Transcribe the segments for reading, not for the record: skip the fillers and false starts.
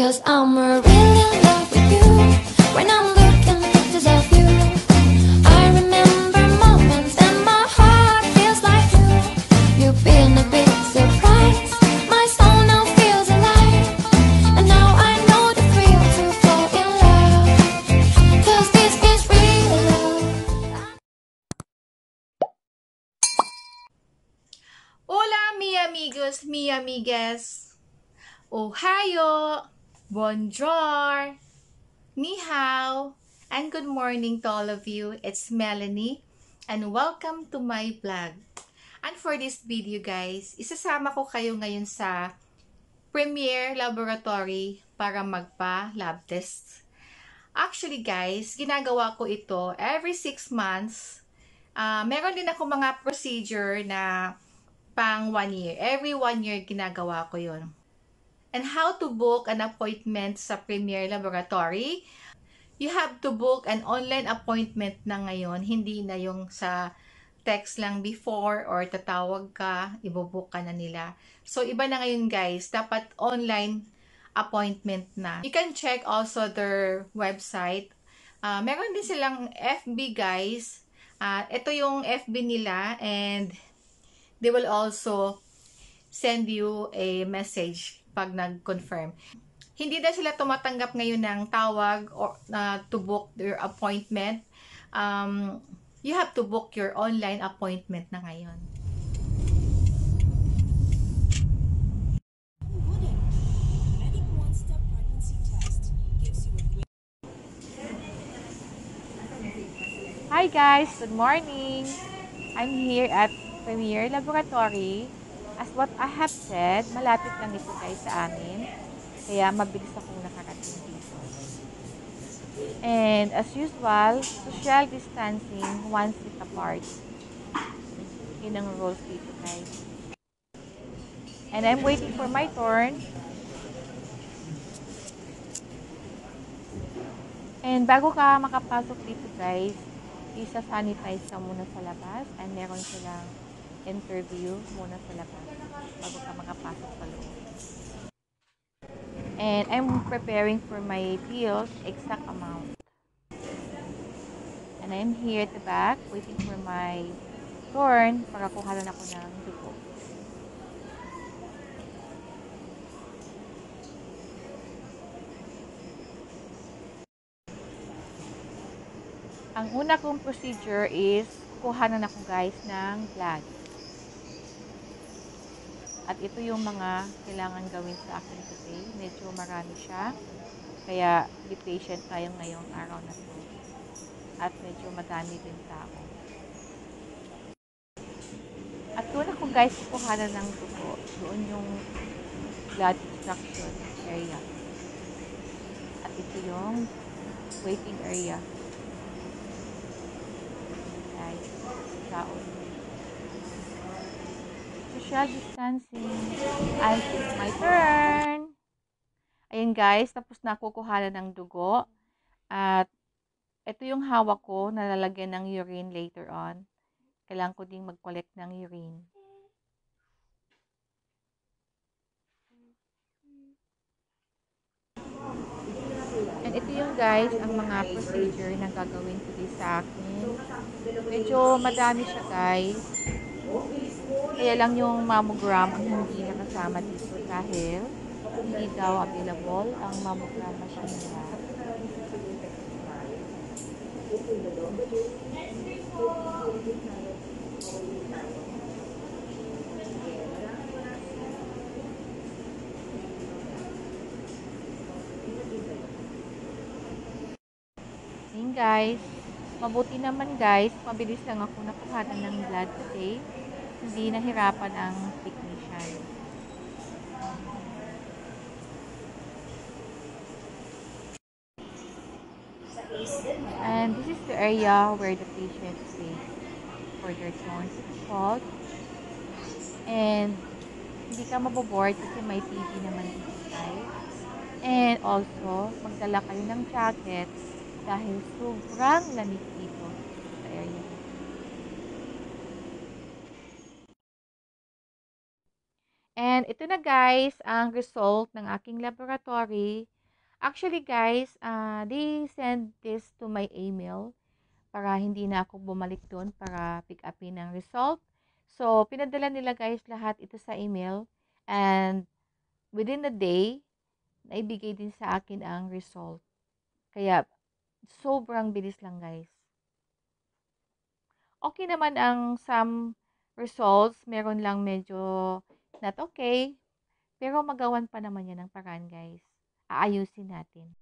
'Cause I'm really in love with you. When I'm looking at pictures of you, I remember moments and my heart feels like you. You've been a big surprise. My soul now feels alive. And now I know the thrill to fall in love. 'Cause this is real love. Hola, mi amigos, mi amigas. Ohayo, bonjour, ni hao, and good morning to all of you. It's Melanie, and welcome to my vlog. And for this video, guys, isasama ko kayo ngayon sa Premier Laboratory para magpa-lab test. Actually, guys, ginagawa ko ito every 6 months. Meron din ako mga procedure na pang 1 year. Every 1 year ginagawa ko yun. And how to book an appointment sa Premier Laboratory? You have to book an online appointment na ngayon. Hindi na yung sa text lang before or tatawag ka, ibobook ka na nila. So, iba na ngayon guys. Dapat online appointment na. You can check also their website. Meron din silang FB guys. Ito yung FB nila and they will also send you a message pag nag-confirm. Hindi na sila tumatanggap ngayon ng tawag or to book your appointment. You have to book your online appointment na ngayon. Hi guys, good morning. I'm here at Premier Laboratory. As what I have said, malapit lang ito guys sa amin. Kaya mabilis akong nakarating dito. And as usual, social distancing 1 seat apart. Yun ang rules dito guys. And I'm waiting for my turn. And bago ka makapasok dito guys, isa-sanitize ka muna sa labas. And meron silang interview muna sa labas bago ka makapasok sa loob. And I'm preparing for my pills, exact amount. And I'm here at the back, waiting for my turn para kuhanan ako ng dugo. Ang una kong procedure is kuhanan ako guys ng blood. At ito yung mga kailangan gawin sa akin today. Medyo marami siya. Kaya be patient tayo ngayong araw na to. At medyo madami din tao. At doon ako guys kuhanan ng dugo. Doon yung blood extraction area. At ito yung waiting area. Guys, tao. Social distancing. And it's my turn. Ayan guys, tapos na ako kuhanan ng dugo. At ito yung hawak ko na lalagyan ng urine later on. Kailangan ko ding mag-collect ng urine. And ito yung guys, ang mga procedure na gagawin today sa akin. Medyo madami siya guys. Kaya lang yung mammogram ang hindi nakasama dito dahil hindi daw available ang mammogram na kanila. Ayan guys, mabuti naman guys, mabilis lang ako nakuhanan ng blood today. Hindi nahirapan ang technician. And this is the area where the patients wait for their turn to be called. And hindi ka maboboard kasi may TV naman dito guys. And also, magdala kayo ng jacket dahil sobrang lamig dito sa area. And And ito na guys, ang result ng aking laboratory. Actually guys, they send this to my email para hindi na ako bumalik doon para pick upin ang result. So, pinadala nila guys lahat ito sa email. And within the day, naibigay din sa akin ang result. Kaya, sobrang bilis lang guys. Okay naman ang some results. Meron lang medyo not okay. Pero magawan pa naman yan ng paraan guys. Aayusin natin.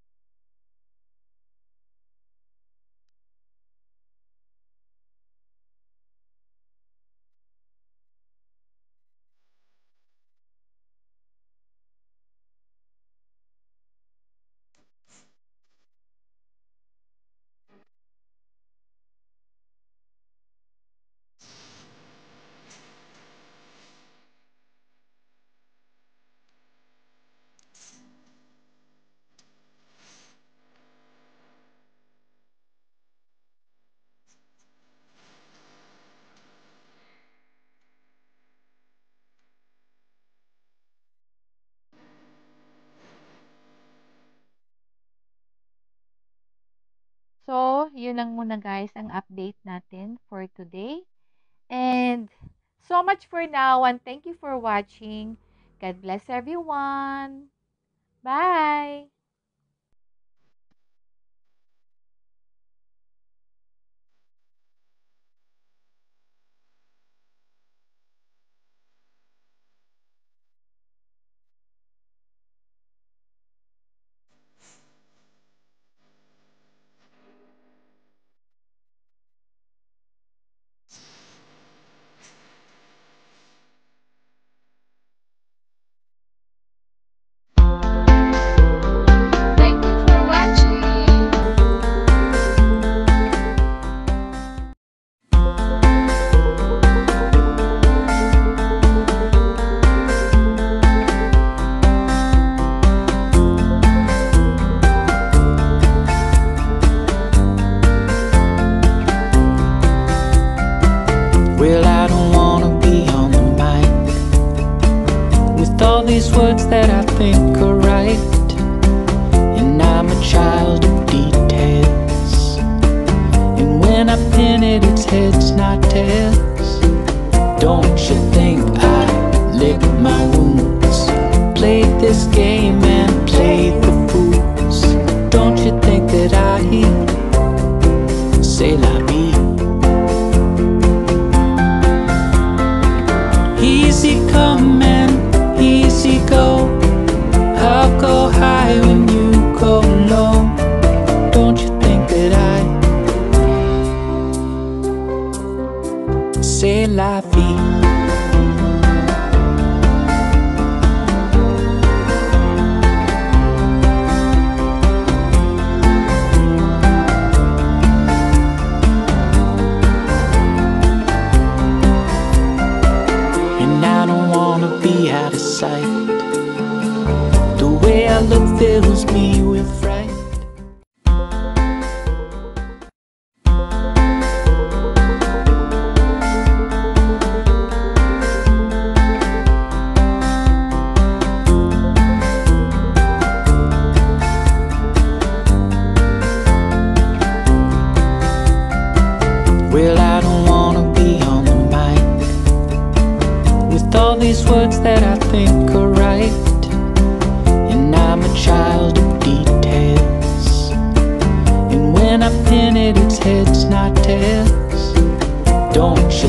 So, yun lang muna guys ang update natin for today. And so much for now and thank you for watching. God bless everyone. Bye! Thank you for watching. Well, I don't wanna be on the mic with all these words that I think are right. And I'm a child of details. And when I pin it, it's heads, not tails. Don't you think I lick my wounds? Played this game and played the fools. Don't you think that I say la vie? Easy come and easy go. I'll go high when you go low. Don't you think that I say la vie? And I don't wanna be out of sight. The way I look fills me with fright. Well, I don't wanna be on the mic with all these words that I think are right. And I'm a child of details. And when I pin it, it's heads, not tails. Don't you